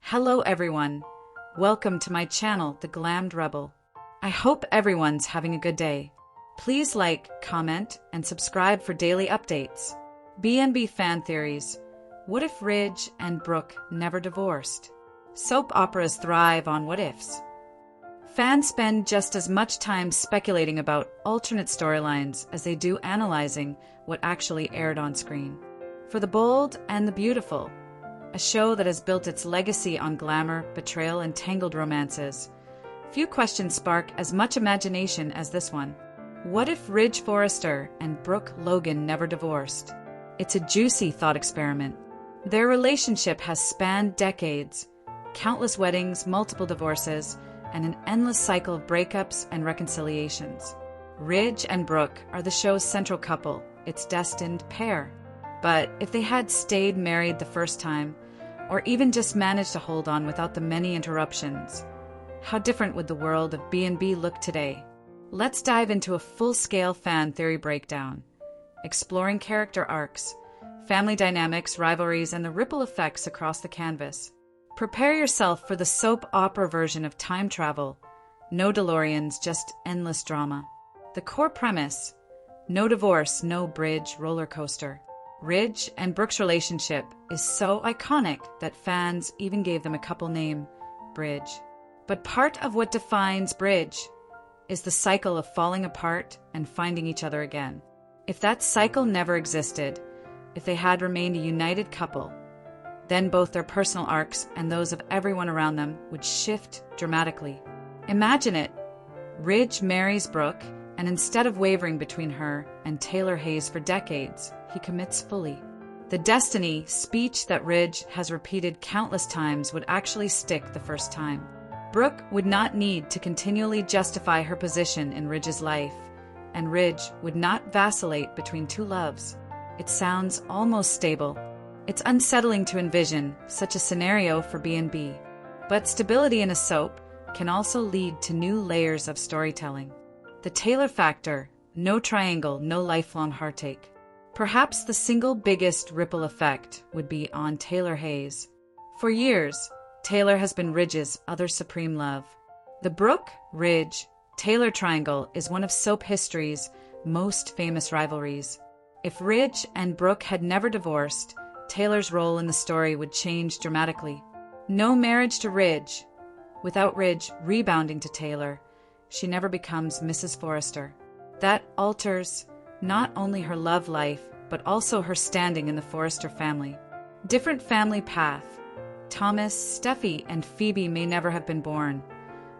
Hello everyone, welcome to my channel, The Glammed Rebel. I hope everyone's having a good day. Please like, comment, and subscribe for daily updates. B&B fan theories. What if Ridge and Brooke never divorced? Soap operas thrive on what-ifs. Fans spend just as much time speculating about alternate storylines as they do analyzing what actually aired on screen. For the bold and the beautiful, a show that has built its legacy on glamour, betrayal, and tangled romances, few questions spark as much imagination as this one. What if Ridge Forrester and Brooke Logan never divorced? It's a juicy thought experiment. Their relationship has spanned decades, countless weddings, multiple divorces, and an endless cycle of breakups and reconciliations. Ridge and Brooke are the show's central couple, its destined pair. But if they had stayed married the first time, or even just managed to hold on without the many interruptions, how different would the world of B&B look today? Let's dive into a full-scale fan theory breakdown, exploring character arcs, family dynamics, rivalries, and the ripple effects across the canvas. Prepare yourself for the soap opera version of time travel. No DeLoreans, just endless drama. The core premise: no divorce, no bridge roller coaster. Ridge and Brooke's relationship is so iconic that fans even gave them a couple name, Bridge. But part of what defines Bridge is the cycle of falling apart and finding each other again. If that cycle never existed, if they had remained a united couple, then both their personal arcs and those of everyone around them would shift dramatically. Imagine it. Ridge marries Brooke, and instead of wavering between her and Taylor Hayes for decades, he commits fully. The destiny speech that Ridge has repeated countless times would actually stick the first time. Brooke would not need to continually justify her position in Ridge's life, and Ridge would not vacillate between two loves. It sounds almost stable. It's unsettling to envision such a scenario for B&B. But stability in a soap can also lead to new layers of storytelling. The Taylor factor: no triangle, no lifelong heartache. Perhaps the single biggest ripple effect would be on Taylor Hayes. For years, Taylor has been Ridge's other supreme love. The Brooke, Ridge, Taylor triangle is one of soap history's most famous rivalries. If Ridge and Brooke had never divorced, Taylor's role in the story would change dramatically. No marriage to Ridge. Without Ridge rebounding to Taylor, she never becomes Mrs. Forrester. That alters not only her love life, but also her standing in the Forrester family. Different family path. Thomas, Steffi, and Phoebe may never have been born,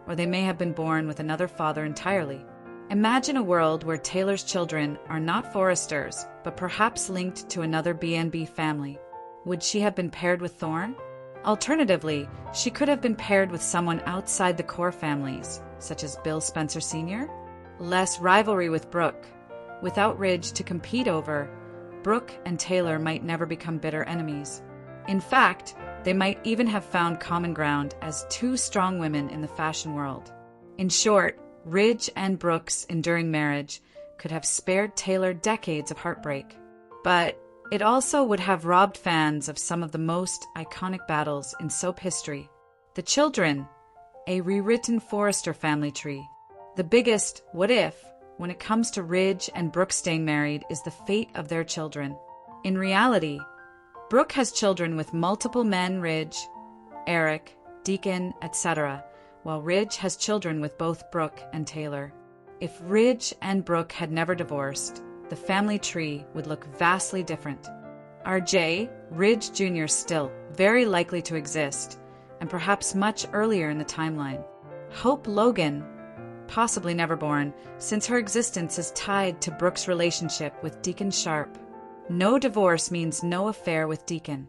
or they may have been born with another father entirely. Imagine a world where Taylor's children are not Forresters, but perhaps linked to another B&B family. Would she have been paired with Thorne? Alternatively, she could have been paired with someone outside the core families, such as Bill Spencer Sr. Less rivalry with Brooke. Without Ridge to compete over, Brooke and Taylor might never become bitter enemies. In fact, they might even have found common ground as two strong women in the fashion world. In short, Ridge and Brooke's enduring marriage could have spared Taylor decades of heartbreak. But it also would have robbed fans of some of the most iconic battles in soap history. The children, a rewritten Forrester family tree. The biggest what if when it comes to Ridge and Brooke staying married is the fate of their children. In reality, Brooke has children with multiple men: Ridge, Eric, Deacon, etc., while Ridge has children with both Brooke and Taylor. If Ridge and Brooke had never divorced, the family tree would look vastly different. RJ, Ridge Jr. still very likely to exist, and perhaps much earlier in the timeline. Hope Logan, possibly never born, since her existence is tied to Brooke's relationship with Deacon Sharp. No divorce means no affair with Deacon.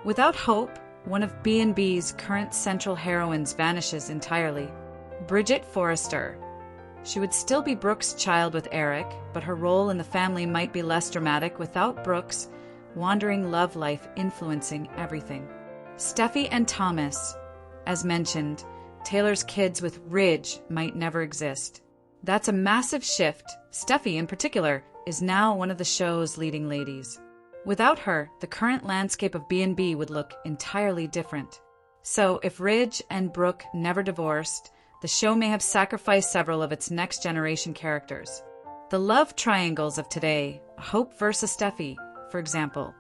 Without Hope, one of B&B's current central heroines vanishes entirely. Bridget Forrester. She would still be Brooke's child with Eric, but her role in the family might be less dramatic without Brooke's wandering love life influencing everything. Steffi and Thomas. As mentioned, Taylor's kids with Ridge might never exist. That's a massive shift. Steffi, in particular, is now one of the show's leading ladies. Without her, the current landscape of B&B would look entirely different. So, if Ridge and Brooke never divorced, the show may have sacrificed several of its next generation characters. The love triangles of today, Hope versus Steffi, for example,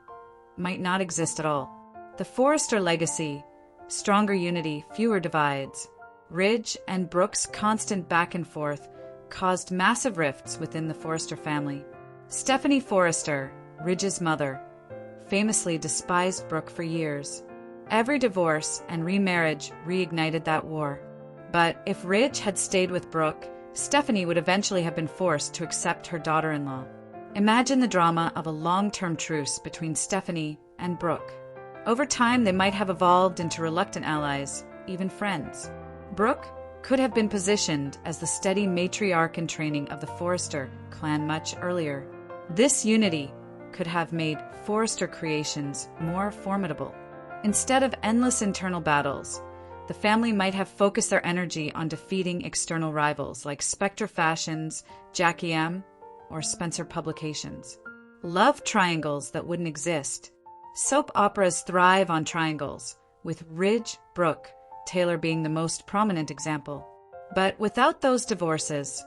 might not exist at all. The Forrester legacy, stronger unity, fewer divides. Ridge and Brooke's constant back and forth caused massive rifts within the Forrester family. Stephanie Forrester, Ridge's mother, famously despised Brooke for years. Every divorce and remarriage reignited that war. But if Ridge had stayed with Brooke, Stephanie would eventually have been forced to accept her daughter-in-law. Imagine the drama of a long-term truce between Stephanie and Brooke. Over time, they might have evolved into reluctant allies, even friends. Brooke could have been positioned as the steady matriarch in training of the Forrester clan much earlier. This unity could have made Forrester creations more formidable. Instead of endless internal battles, the family might have focused their energy on defeating external rivals like Spectre Fashions, Jackie M, or Spencer Publications. Love triangles that wouldn't exist. Soap operas thrive on triangles, with Ridge, Brooke, Taylor being the most prominent example. But without those divorces,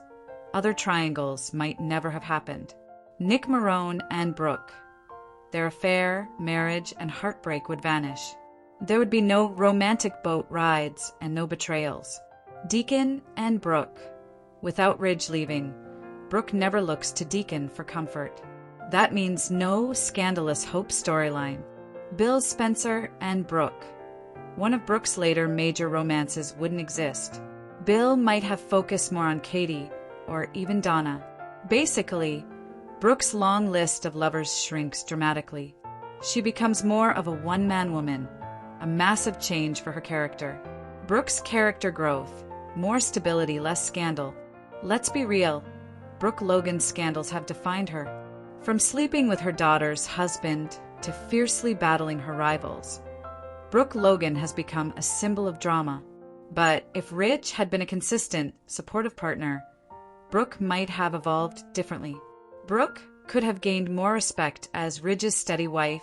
other triangles might never have happened. Nick Marone and Brooke. Their affair, marriage, and heartbreak would vanish. There would be no romantic boat rides and no betrayals. Deacon and Brooke. Without Ridge leaving, Brooke never looks to Deacon for comfort. That means no scandalous Hope storyline. Bill, Spencer, and Brooke. One of Brooke's later major romances wouldn't exist. Bill might have focused more on Katie, or even Donna. Basically, Brooke's long list of lovers shrinks dramatically. She becomes more of a one-man woman, a massive change for her character. Brooke's character growth, more stability, less scandal. Let's be real, Brooke Logan's scandals have defined her. From sleeping with her daughter's husband to fiercely battling her rivals, Brooke Logan has become a symbol of drama. But if Ridge had been a consistent, supportive partner, Brooke might have evolved differently. Brooke could have gained more respect as Ridge's steady wife,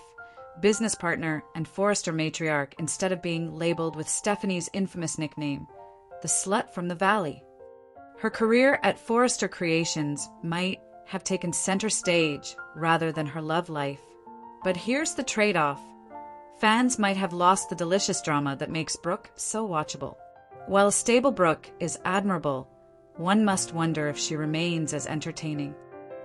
business partner, and Forrester matriarch instead of being labeled with Stephanie's infamous nickname, the slut from the valley. Her career at Forrester Creations might have taken center stage rather than her love life. But here's the trade-off. Fans might have lost the delicious drama that makes Brooke so watchable. While a stable Brooke is admirable, one must wonder if she remains as entertaining.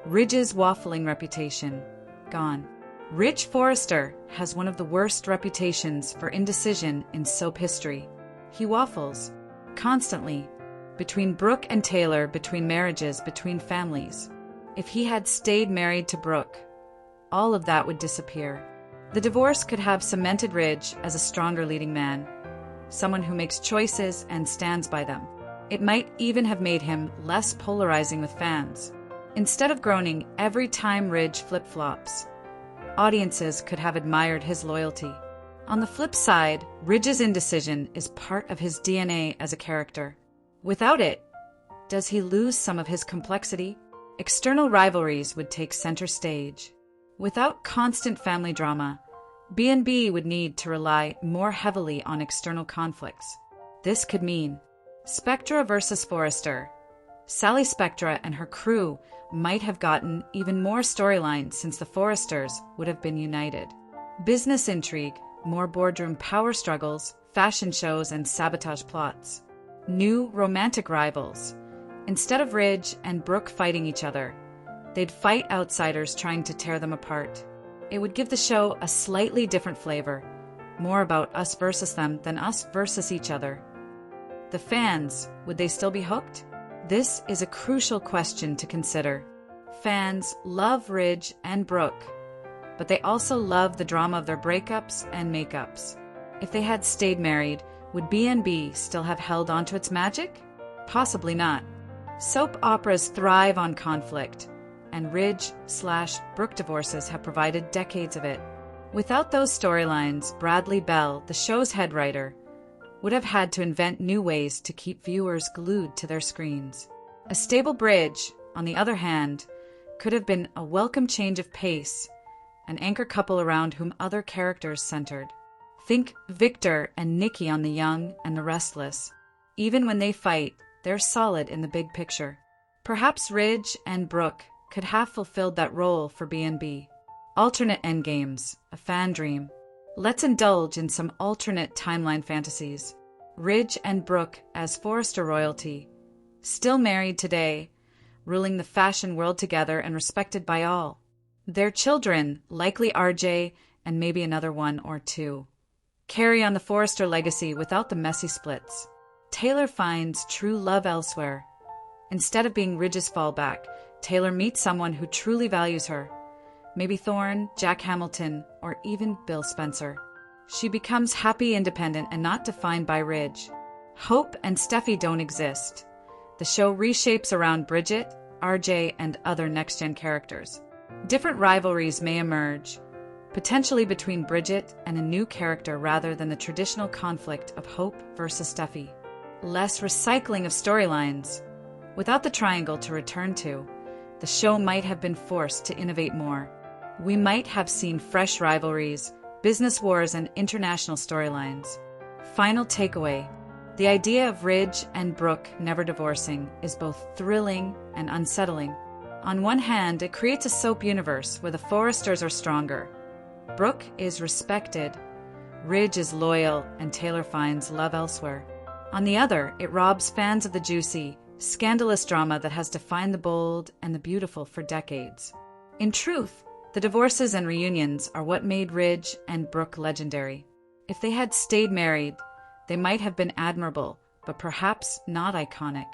Ridge's waffling reputation, gone. Ridge Forrester has one of the worst reputations for indecision in soap history. He waffles, constantly, between Brooke and Taylor, between marriages, between families. If he had stayed married to Brooke, all of that would disappear. The divorce could have cemented Ridge as a stronger leading man, someone who makes choices and stands by them. It might even have made him less polarizing with fans. Instead of groaning every time Ridge flip-flops, audiences could have admired his loyalty. On the flip side, Ridge's indecision is part of his DNA as a character. Without it, does he lose some of his complexity? External rivalries would take center stage. Without constant family drama, B&B would need to rely more heavily on external conflicts. This could mean Spectra versus Forrester. Sally Spectra and her crew might have gotten even more storylines since the Forresters would have been united. Business intrigue, more boardroom power struggles, fashion shows, and sabotage plots. New romantic rivals. Instead of Ridge and Brooke fighting each other, they'd fight outsiders trying to tear them apart. It would give the show a slightly different flavor, more about us versus them than us versus each other. The fans, would they still be hooked? This is a crucial question to consider. Fans love Ridge and Brooke, but they also love the drama of their breakups and makeups. If they had stayed married, would B&B still have held onto its magic? Possibly not. Soap operas thrive on conflict, and Ridge/Brooke divorces have provided decades of it. Without those storylines, Bradley Bell, the show's head writer, would have had to invent new ways to keep viewers glued to their screens. A stable Ridge, on the other hand, could have been a welcome change of pace, an anchor couple around whom other characters centered. Think Victor and Nikki on The Young and the Restless. Even when they fight, they're solid in the big picture. Perhaps Ridge and Brooke could have fulfilled that role for B&B. Alternate endgames, a fan dream. Let's indulge in some alternate timeline fantasies. Ridge and Brooke as Forrester royalty, still married today, ruling the fashion world together and respected by all. Their children, likely RJ and maybe another one or two, carry on the Forrester legacy without the messy splits. Taylor finds true love elsewhere. Instead of being Ridge's fallback, Taylor meets someone who truly values her. Maybe Thorne, Jack Hamilton, or even Bill Spencer. She becomes happy, independent, and not defined by Ridge. Hope and Steffi don't exist. The show reshapes around Bridget, RJ, and other next-gen characters. Different rivalries may emerge, potentially between Bridget and a new character rather than the traditional conflict of Hope versus Steffi. Less recycling of storylines. Without the triangle to return to, the show might have been forced to innovate more. We might have seen fresh rivalries, business wars, and international storylines. Final takeaway. The idea of Ridge and Brooke never divorcing is both thrilling and unsettling. On one hand, it creates a soap universe where the Forresters are stronger. Brooke is respected, Ridge is loyal, and Taylor finds love elsewhere. On the other, it robs fans of the juicy, scandalous drama that has defined the bold and the beautiful for decades. In truth, the divorces and reunions are what made Ridge and Brooke legendary. If they had stayed married, they might have been admirable, but perhaps not iconic.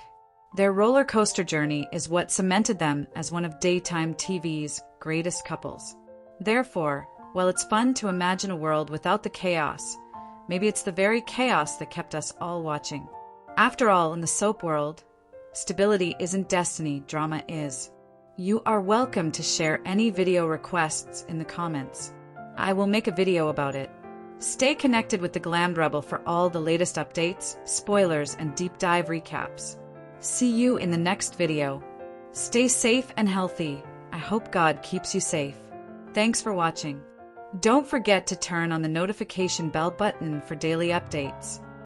Their roller coaster journey is what cemented them as one of daytime TV's greatest couples. Therefore, while it's fun to imagine a world without the chaos, maybe it's the very chaos that kept us all watching. After all, in the soap world, stability isn't destiny, drama is. You are welcome to share any video requests in the comments. I will make a video about it. Stay connected with the Glammed Rebel for all the latest updates, spoilers, and deep dive recaps. See you in the next video. Stay safe and healthy. I hope God keeps you safe. Thanks for watching. Don't forget to turn on the notification bell button for daily updates.